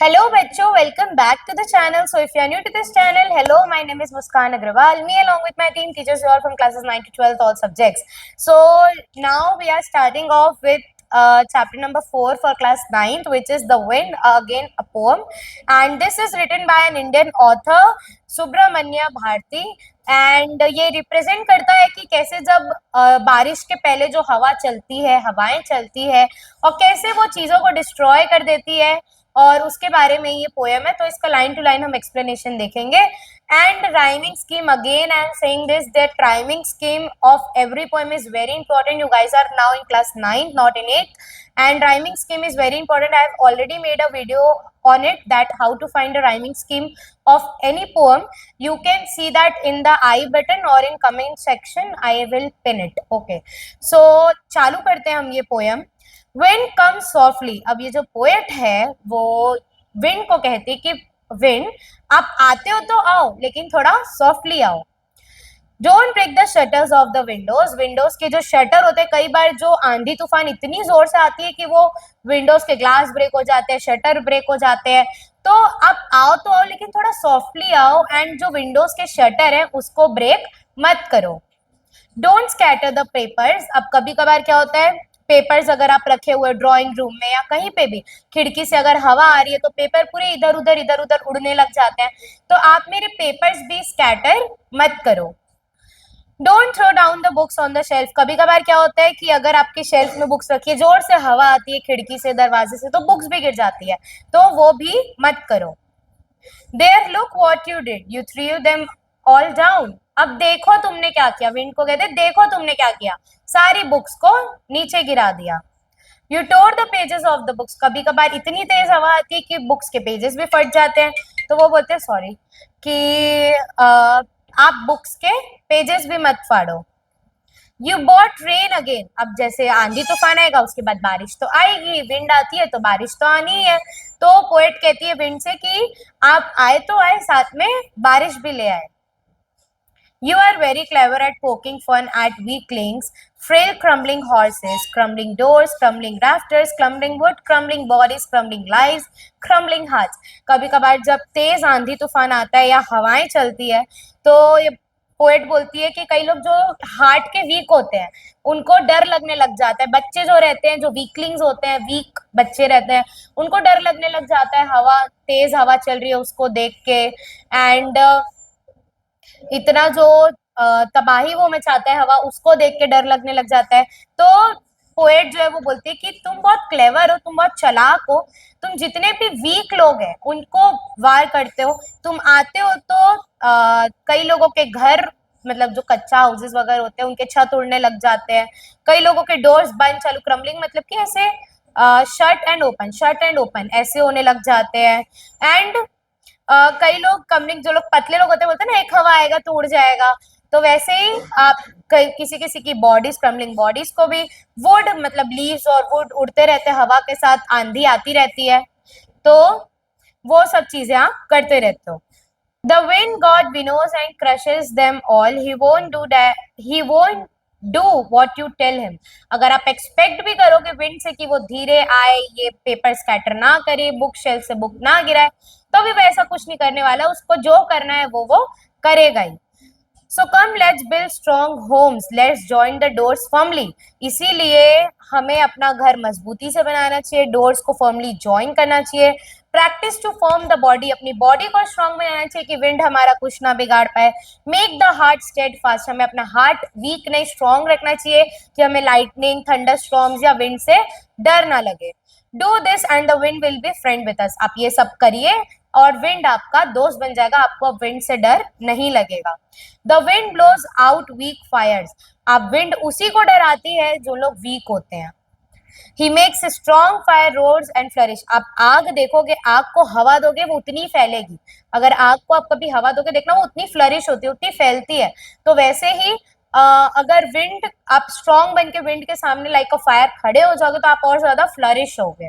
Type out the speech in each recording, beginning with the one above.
Hello, bachcho. Welcome back to the channel. So, if you are new to this channel, hello, my name is Muskan Agrawal. Me, along with my team, teachers you all from classes 9 to 12, all subjects. So, now we are starting off with chapter number 4 for class 9th, which is The Wind, again a poem. And this is written by an Indian author, Subramania Bharati. And ये represent करता है कि कैसे जब बारिश के पहले जो हवा चलती है, हवाएं चलती है और कैसे वो चीजों को डिस्ट्रॉय कर देती है, और उसके बारे में ये पोएम है. तो इसका लाइन टू लाइन हम एक्सप्लेनेशन देखेंगे. And rhyming scheme, again I am saying this, that rhyming scheme of every poem is very important. You guys are now in class 9 not in 8th, and rhyming scheme is very important. I have already made a video on it, that how to find a rhyming scheme of any poem. You can see that in the I button or in comment section. I will pin it. Okay, so चालू करते हैं हम ये poem. Wind comes softly. अब ये जो poet है वो विंड को कहती है कि विंड, आप आते हो तो आओ, लेकिन थोड़ा सॉफ्टली आओ. Don't break the shutters of the windows. Windows के जो शटर होते हैं, कई बार जो आंधी तूफान इतनी जोर से आती है कि वो विंडोज के ग्लास ब्रेक हो जाते हैं, शटर ब्रेक हो जाते हैं. तो आप आओ तो आओ, लेकिन थोड़ा सॉफ्टली आओ, एंड जो विंडोज के शटर है उसको ब्रेक मत करो. Don't scatter the papers. अब कभी कभार क्या होता है, पेपर्स अगर आप रखे हुए ड्राइंग रूम में या कहीं पे भी, खिड़की से अगर हवा आ रही है तो पेपर पूरे इधर उधर उड़ने लग जाते हैं. तो आप मेरे पेपर्स भी स्कैटर मत करो. Don't throw down the books on the shelf. कभी कभार क्या होता है कि अगर आपके शेल्फ में बुक्स रखी है, जोर से हवा आती है खिड़की से, दरवाजे से, तो बुक्स भी गिर जाती है, तो वो भी मत करो. There look what you did, you threw them all down. अब देखो तुमने क्या किया. विंड को कहते देखो तुमने क्या किया, सारी बुक्स को नीचे गिरा दिया. You tore the pages of the books. कभी कभार इतनी तेज हवा आती है कि बुक्स के पेजेस भी फट जाते हैं, तो वो बोलते हैं सॉरी कि आप बुक्स के पेजेस भी मत फाड़ो. You bought rain again. अब जैसे आंधी तूफान आएगा, उसके बाद बारिश तो आएगी, विंड आती है तो बारिश तो आनी है. तो पोएट कहती है विंड से कि आप आए तो आए, साथ में बारिश भी ले आए. You are very clever at poking fun at weaklings, frail crumbling horses, crumbling doors, crumbling rafters, crumbling wood, crumbling bodies, crumbling lives, crumbling hearts. कभी कभार जब तेज आंधी तूफान आता है या हवाएं चलती है, तो ये पोएट बोलती है कि कई लोग जो हार्ट के वीक होते हैं उनको डर लगने लग जाता है. बच्चे जो रहते हैं, जो वीकलिंग्स होते हैं, वीक बच्चे रहते हैं, उनको डर लगने लग जाता है हवा, तेज हवा चल रही है उसको देख के. एंड इतना जो तबाही वो मचाता है हवा, उसको देख के डर लगने लग जाता है. तो पोएट जो है वो बोलती है कि तुम बहुत क्लेवर हो, तुम बहुत चालाक हो, तुम जितने भी वीक लोग हैं उनको वार करते हो. तुम आते हो तो कई लोगों के घर, मतलब जो कच्चा हाउसेस वगैरह होते हैं, उनके छत उड़ने लग जाते हैं. कई लोगों के डोर्स बंद चालू, क्रम्बलिंग मतलब कि ऐसे शट एंड ओपन ऐसे होने लग जाते हैं. एंड कई लोग कमलिंग, जो लोग पतले लोग होते हैं, बोलते हैं ना एक हवा आएगा तो उड़ जाएगा, तो वैसे ही आप किसी किसी की बॉडीज, क्रम्बलिंग बॉडीज को भी वुड मतलब लीव्स और वुड उड़ते रहते हैं हवा के साथ, आंधी आती रहती है, तो वो सब चीजें आप करते रहते हो. The wind god winnows and crushes them all. He won't do what you tell him. अगर आप एक्सपेक्ट भी करोगे विंड से कि वो धीरे आए, ये पेपर स्कैटर ना करे, बुक शेल्फ से बुक ना गिराए, तो भी वो ऐसा कुछ नहीं करने वाला. उसको जो करना है वो करेगा ही. So come, let's build strong homes. Let's join the doors firmly. इसीलिए हमें अपना घर मजबूती से बनाना चाहिए, डोर्स को फर्मली ज्वाइन करना चाहिए. Practise to form the body. अपनी बॉडी को स्ट्रांग बनाना चाहिए कि विंड हमारा कुछ ना बिगाड़ पाए. Make the heart steadfast. हमें अपना हार्ट वीक नहीं, स्ट्रांग रखना चाहिए कि हमें लाइटनिंग, थंडर स्टॉर्म्स या विंड से डर ना लगे. Do this and the wind will be friend with us. आप ये सब करिए और विंड आपका दोस्त बन जाएगा, आपको अब विंड से डर नहीं लगेगा. The wind blows out weak fires. अब विंड उसी को डराती है जो लोग वीक होते हैं. He makes a strong fire roars and flourish. आप आग देखोगे, आग को हवा दोगे वो उतनी फैलेगी. अगर आग को आप कभी हवा दोगे, देखना वो उतनी फ्लरिश होती है, उतनी फैलती है. तो वैसे ही अगर विंड, आप स्ट्रॉन्ग बन के विंड के सामने लाइक अ फायर खड़े हो जाओगे, तो आप और ज्यादा फ्लरिश होगे.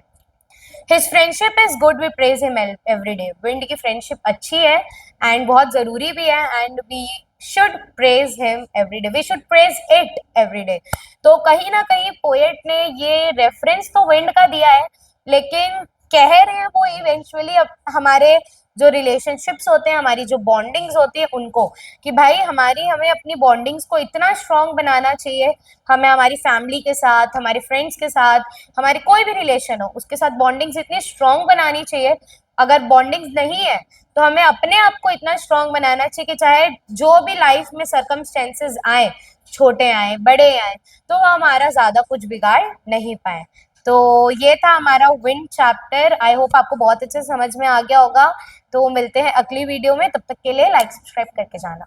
His friendship is good, we praise him every day. Wind की फ्रेंडशिप अच्छी है एंड बहुत जरूरी भी है, and we should praise him every day, we should praise it every day. तो कहीं ना कहीं पोएट ने ये रेफरेंस तो विंड का दिया है, लेकिन कह रहे हैं वो इवेंचुअली हमारे जो रिलेशनशिप्स होते हैं, हमारी जो बॉन्डिंग्स होती है उनको, कि भाई हमें अपनी बॉन्डिंग्स को इतना स्ट्रांग बनाना चाहिए, हमें हमारी फैमिली के साथ, हमारे फ्रेंड्स के साथ, हमारे कोई भी रिलेशन हो उसके साथ बॉन्डिंग्स इतनी स्ट्रांग बनानी चाहिए। अगर बॉन्डिंग्स नहीं है तो हमें अपने आप को इतना स्ट्रांग बनाना चाहिए कि चाहे जो भी लाइफ में सर्कमस्टेंसेस आए, छोटे आए बड़े आए, तो वो हमारा ज्यादा कुछ बिगाड़ नहीं पाए। तो ये था हमारा विंड चैप्टर। आई होप आपको बहुत अच्छे से समझ में आ गया होगा। तो मिलते हैं अगली वीडियो में, तब तक के लिए लाइक सब्सक्राइब करके जाना।